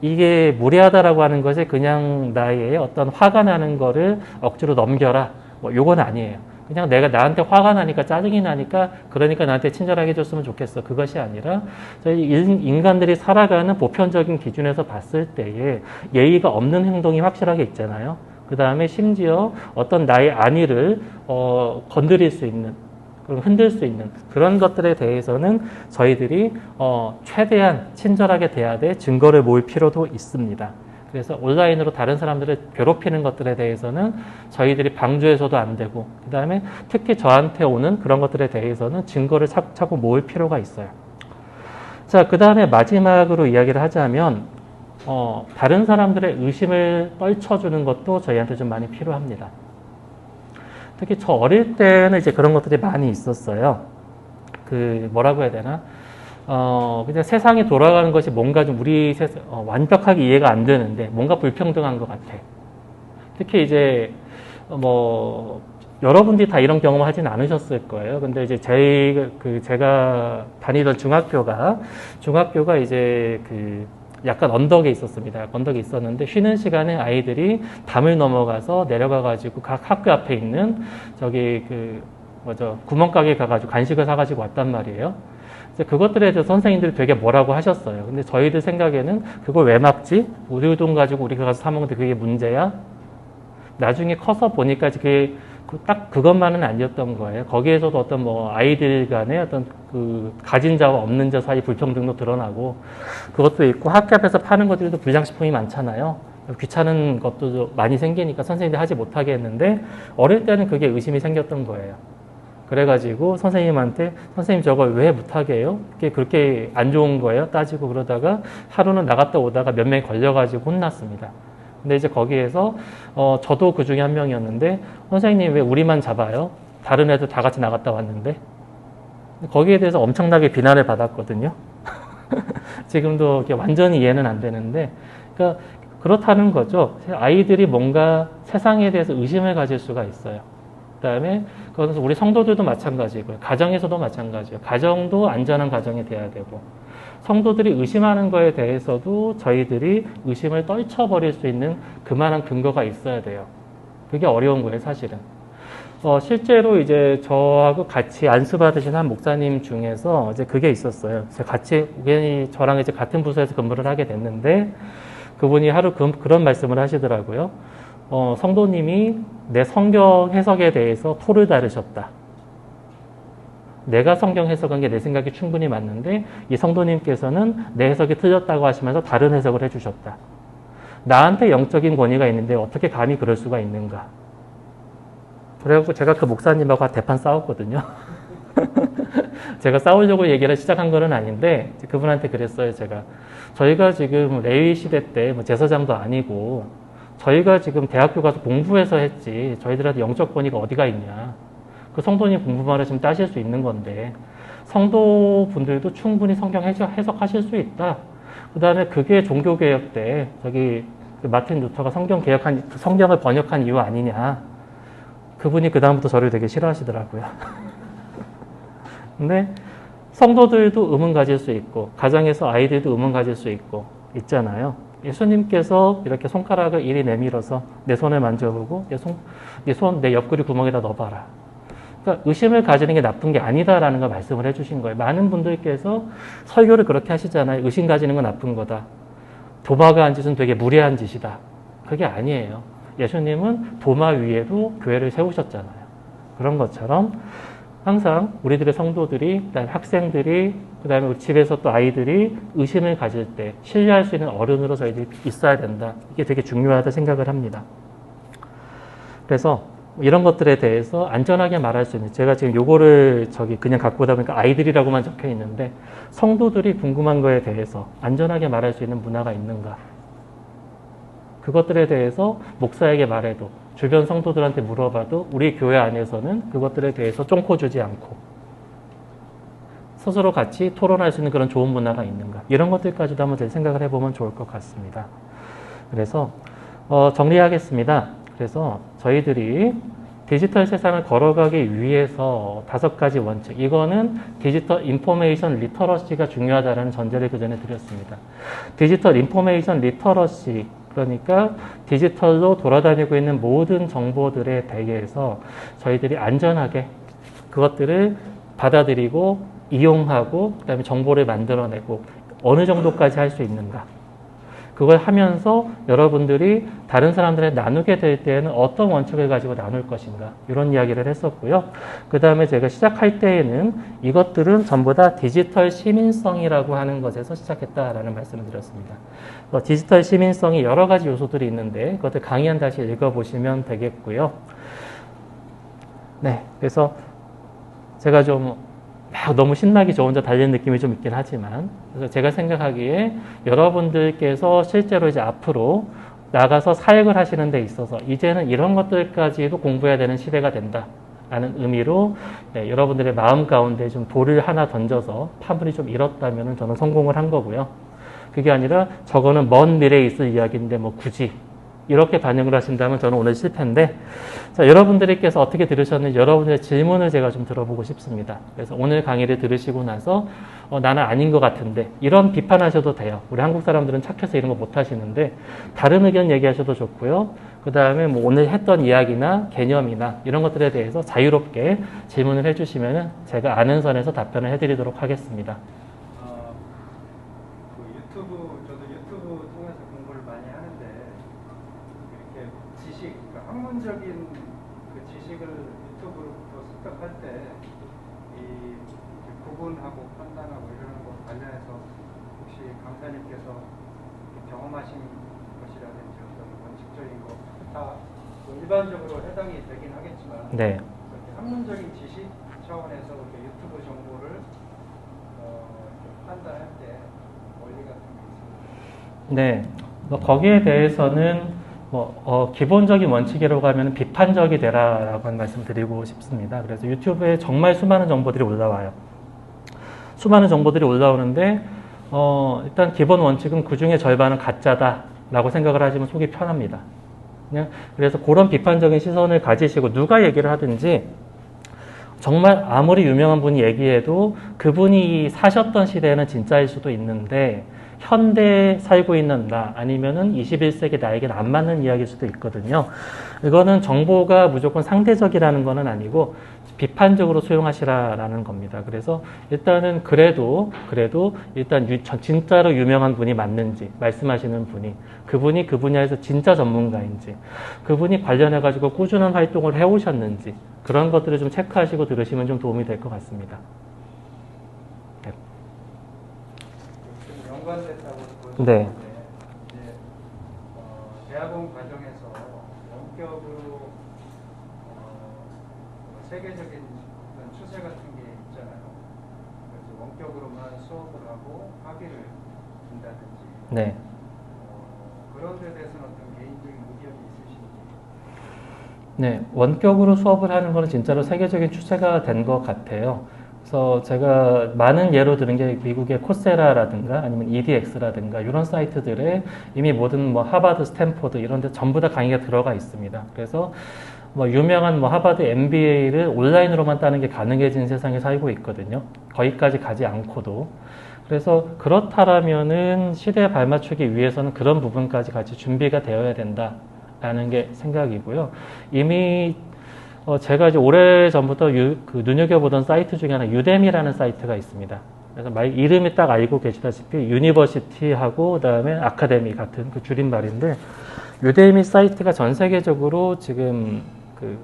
Speaker 1: 이게 무례하다라고 하는 것이 그냥 나의 어떤 화가 나는 거를 억지로 넘겨라. 뭐 요건 아니에요. 그냥 내가 나한테 화가 나니까 짜증이 나니까 그러니까 나한테 친절하게 해줬으면 좋겠어. 그것이 아니라 저희 인간들이 살아가는 보편적인 기준에서 봤을 때에 예의가 없는 행동이 확실하게 있잖아요. 그 다음에 심지어 어떤 나의 안위를 건드릴 수 있는 그리고 흔들 수 있는 그런 것들에 대해서는 저희들이 최대한 친절하게 대해야 될 증거를 모을 필요도 있습니다. 그래서 온라인으로 다른 사람들을 괴롭히는 것들에 대해서는 저희들이 방조해서도 안 되고, 그 다음에 특히 저한테 오는 그런 것들에 대해서는 증거를 차곡차곡 모을 필요가 있어요. 자, 그 다음에 마지막으로 이야기를 하자면 다른 사람들의 의심을 떨쳐주는 것도 저희한테 좀 많이 필요합니다. 특히 저 어릴 때는 이제 그런 것들이 많이 있었어요. 뭐라고 해야 되나? 그냥 세상이 돌아가는 것이 뭔가 좀 완벽하게 이해가 안 되는데 뭔가 불평등한 것 같아. 특히 이제, 여러분들이 다 이런 경험을 하진 않으셨을 거예요. 근데 이제 제가 다니던 중학교가 이제 약간 언덕에 있었습니다. 언덕에 있었는데 쉬는 시간에 아이들이 담을 넘어가서 내려가가지고 각 학교 앞에 있는 구멍가게 가가지고 간식을 사가지고 왔단 말이에요. 그것들에 대해서 선생님들이 되게 뭐라고 하셨어요. 근데 저희들 생각에는 그걸 왜 막지? 우리 돈 가지고 우리가 가서 사 먹는데 그게 문제야? 나중에 커서 보니까 딱 그것만은 아니었던 거예요. 거기에서도 어떤 아이들 간의 어떤 가진 자와 없는 자 사이 불평등도 드러나고, 그것도 있고 학교 앞에서 파는 것들도 불량식품이 많잖아요. 귀찮은 것도 많이 생기니까 선생님들이 하지 못하게 했는데 어릴 때는 그게 의심이 생겼던 거예요. 그래가지고 선생님한테 선생님 저걸 왜 못하게 해요? 그렇게 안 좋은 거예요? 따지고 그러다가 하루는 나갔다 오다가 몇 명이 걸려가지고 혼났습니다. 근데 이제 거기에서 저도 그 중에 한 명이었는데 선생님 왜 우리만 잡아요? 다른 애들 다 같이 나갔다 왔는데? 거기에 대해서 엄청나게 비난을 받았거든요. 지금도 완전히 이해는 안 되는데, 그러니까 그렇다는 거죠. 아이들이 뭔가 세상에 대해서 의심을 가질 수가 있어요. 그다음에 그것은 우리 성도들도 마찬가지고요. 가정에서도 마찬가지예요. 가정도 안전한 가정이 돼야 되고, 성도들이 의심하는 거에 대해서도 저희들이 의심을 떨쳐버릴 수 있는 그만한 근거가 있어야 돼요. 그게 어려운 거예요, 사실은. 실제로 이제 저하고 같이 안수받으신 한 목사님 중에서 이제 그게 있었어요. 저랑 이제 같은 부서에서 근무를 하게 됐는데, 그분이 하루 그런 말씀을 하시더라고요. 성도님이 내 성경 해석에 대해서 토를 다루셨다. 내가 성경 해석한 게 내 생각이 충분히 맞는데 이 성도님께서는 내 해석이 틀렸다고 하시면서 다른 해석을 해주셨다. 나한테 영적인 권위가 있는데 어떻게 감히 그럴 수가 있는가. 그래갖고 제가 그 목사님하고 대판 싸웠거든요. 제가 싸우려고 얘기를 시작한 건 아닌데 그분한테 그랬어요. 저희가 지금 레위 시대 때 제사장도 아니고 저희가 지금 대학교 가서 공부해서 했지 저희들한테 영적 권위가 어디가 있냐. 그 성도님 공부만 하시면 따실 수 있는 건데 성도분들도 충분히 성경 해석하실 수 있다. 그 다음에 그게 종교개혁 때 마틴 루터가 성경을 번역한 이유 아니냐. 그분이 그 다음부터 저를 되게 싫어하시더라고요. 근데 성도들도 의문 가질 수 있고 가정에서 아이들도 의문 가질 수 있고 있잖아요. 예수님께서 이렇게 손가락을 이리 내밀어서 내 손을 만져보고 내 옆구리 구멍에다 넣어봐라. 그러니까 의심을 가지는 게 나쁜 게 아니다라는 걸 말씀을 해주신 거예요. 많은 분들께서 설교를 그렇게 하시잖아요. 의심 가지는 건 나쁜 거다. 도마가 한 짓은 되게 무례한 짓이다. 그게 아니에요. 예수님은 도마 위에도 교회를 세우셨잖아요. 그런 것처럼 항상 우리들의 성도들이, 그다음에 학생들이, 그다음에 우리 집에서 또 아이들이 의심을 가질 때 신뢰할 수 있는 어른으로 저희들이 있어야 된다. 이게 되게 중요하다 생각을 합니다. 그래서 이런 것들에 대해서 안전하게 말할 수 있는, 제가 지금 요거를 그냥 갖고 오다 보니까 아이들이라고만 적혀 있는데 성도들이 궁금한 거에 대해서 안전하게 말할 수 있는 문화가 있는가? 그것들에 대해서 목사에게 말해도 주변 성도들한테 물어봐도 우리 교회 안에서는 그것들에 대해서 쫑코 주지 않고 스스로 같이 토론할 수 있는 그런 좋은 문화가 있는가? 이런 것들까지도 한번 생각을 해보면 좋을 것 같습니다. 그래서 정리하겠습니다. 그래서 저희들이 디지털 세상을 걸어가기 위해서 5가지 원칙, 이거는 디지털 인포메이션 리터러시가 중요하다는 전제를 그 전에 드렸습니다. 디지털 인포메이션 리터러시, 그러니까 디지털로 돌아다니고 있는 모든 정보들에 대해서 저희들이 안전하게 그것들을 받아들이고 이용하고 그다음에 정보를 만들어내고 어느 정도까지 할 수 있는가. 그걸 하면서 여러분들이 다른 사람들에 나누게 될 때에는 어떤 원칙을 가지고 나눌 것인가 이런 이야기를 했었고요. 그 다음에 제가 시작할 때에는 이것들은 전부 다 디지털 시민성이라고 하는 것에서 시작했다라는 말씀을 드렸습니다. 디지털 시민성이 여러 가지 요소들이 있는데 그것들 강의한 다시 읽어보시면 되겠고요. 네, 그래서 제가 좀 너무 신나게 저 혼자 달리는 느낌이 좀 있긴 하지만 그래서 제가 생각하기에 여러분들께서 실제로 이제 앞으로 나가서 사역을 하시는 데 있어서 이제는 이런 것들까지도 공부해야 되는 시대가 된다 라는 의미로 네, 여러분들의 마음 가운데 좀 돌을 하나 던져서 파문이 좀 일었다면 저는 성공을 한 거고요. 그게 아니라 저거는 먼 미래에 있을 이야기인데 뭐 굳이 이렇게 반영을 하신다면 저는 오늘 실패인데 자, 여러분들께서 어떻게 들으셨는지 여러분들의 질문을 제가 좀 들어보고 싶습니다. 그래서 오늘 강의를 들으시고 나서 나는 아닌 것 같은데 이런 비판하셔도 돼요. 우리 한국 사람들은 착해서 이런 거 못 하시는데 다른 의견 얘기하셔도 좋고요. 그 다음에 뭐 오늘 했던 이야기나 개념이나 이런 것들에 대해서 자유롭게 질문을 해주시면 제가 아는 선에서 답변을 해드리도록 하겠습니다.
Speaker 2: 학문적인 그 지식을 유튜브로부터 습득할 때 이 구분하고 판단하고 이러는 것 관련해서 혹시 강사님께서 경험하신 것이라든지 어떤 원칙적인 것 다 일반적으로 해당이 되긴 하겠지만
Speaker 1: 네.
Speaker 2: 학문적인 지식 차원에서 유튜브 정보를 판단할 때 원리 같은 게 있습니다.
Speaker 1: 네. 거기에 대해서는 기본적인 원칙이라고 하면 비판적이 되라라고 하는 말씀 드리고 싶습니다. 그래서 유튜브에 정말 수많은 정보들이 올라와요. 수많은 정보들이 올라오는데, 일단 기본 원칙은 그 중에 절반은 가짜다라고 생각을 하시면 속이 편합니다. 그래서 그런 비판적인 시선을 가지시고 누가 얘기를 하든지 정말 아무리 유명한 분이 얘기해도 그분이 사셨던 시대에는 진짜일 수도 있는데 현대에 살고 있는 나 아니면은 21세기 나에게는 안 맞는 이야기일 수도 있거든요. 이거는 정보가 무조건 상대적이라는 거는 아니고 비판적으로 수용하시라라는 겁니다. 그래서 일단은 그래도 일단 진짜로 유명한 분이 맞는지 말씀하시는 분이 그분이 그 분야에서 진짜 전문가인지 그분이 관련해가지고 꾸준한 활동을 해오셨는지 그런 것들을 좀 체크하시고 들으시면 좀 도움이 될 것 같습니다.
Speaker 2: 연관됐다고
Speaker 1: 네.
Speaker 2: 대학원 과정에서 원격으로 세계적인 추세 같은 게 있잖아요. 그래서 원격으로만 수업을 하고 학위를 준다든지
Speaker 1: 네.
Speaker 2: 그런 데 대해서는 어떤 개인적인 의견이 있으신지?
Speaker 1: 네, 원격으로 수업을 하는 거는 진짜로 세계적인 추세가 된 것 같아요. 그래서 제가 많은 예로 드는 게 미국의 코세라라든가 아니면 EDX라든가 이런 사이트들에 이미 모든 뭐 하버드, 스탠포드 이런 데 전부 다 강의가 들어가 있습니다. 그래서 뭐 유명한 뭐 하버드 MBA를 온라인으로만 따는 게 가능해진 세상에 살고 있거든요. 거기까지 가지 않고도. 그래서 그렇다라면은 시대에 발맞추기 위해서는 그런 부분까지 같이 준비가 되어야 된다라는 게 생각이고요. 이미 제가 이제 오래전부터 그 눈여겨보던 사이트 중에 하나 유데미라는 사이트가 있습니다. 그래서 이름이 딱 알고 계시다시피 유니버시티하고 그다음에 아카데미 같은 그 줄임말인데 유데미 사이트가 전 세계적으로 지금 그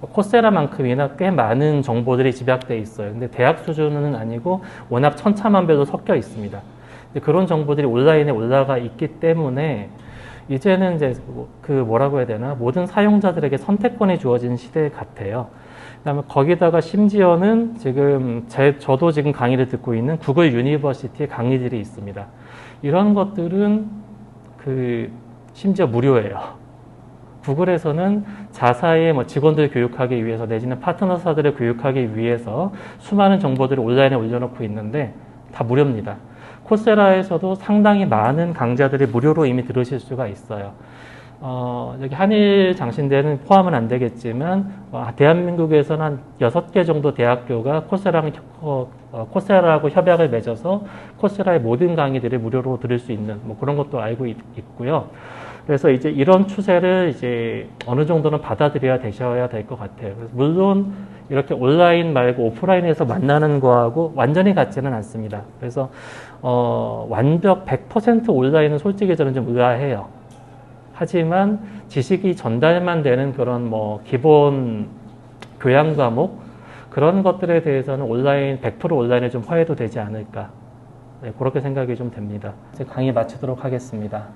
Speaker 1: 코세라만큼이나 꽤 많은 정보들이 집약되어 있어요. 근데 대학 수준은 아니고 워낙 천차만별로 섞여 있습니다. 그런 정보들이 온라인에 올라가 있기 때문에 이제는 이제 그 뭐라고 해야 되나 모든 사용자들에게 선택권이 주어진 시대 같아요. 그다음에 거기다가 심지어는 지금 저도 지금 강의를 듣고 있는 구글 유니버시티의 강의들이 있습니다. 이런 것들은 심지어 무료예요. 구글에서는 자사의 뭐 직원들 교육하기 위해서 내지는 파트너사들을 교육하기 위해서 수많은 정보들을 온라인에 올려놓고 있는데 다 무료입니다. 코세라에서도 상당히 많은 강좌들이 무료로 이미 들으실 수가 있어요. 여기 한일 장신대는 포함은 안 되겠지만 대한민국에서는 한 6개 정도 대학교가 코세라하고 협약을 맺어서 코세라의 모든 강의들을 무료로 들을 수 있는 뭐 그런 것도 알고 있고요. 그래서 이제 이런 추세를 이제 어느 정도는 받아들여야 되셔야 될 것 같아요. 그래서 물론 이렇게 온라인 말고 오프라인에서 만나는 거하고 완전히 같지는 않습니다. 그래서 완벽 100% 온라인은 솔직히 저는 좀 의아해요. 하지만 지식이 전달만 되는 그런 뭐 기본 교양 과목 그런 것들에 대해서는 온라인 100% 온라인에 좀 화해도 되지 않을까. 네, 그렇게 생각이 좀 됩니다. 이제 강의 마치도록 하겠습니다.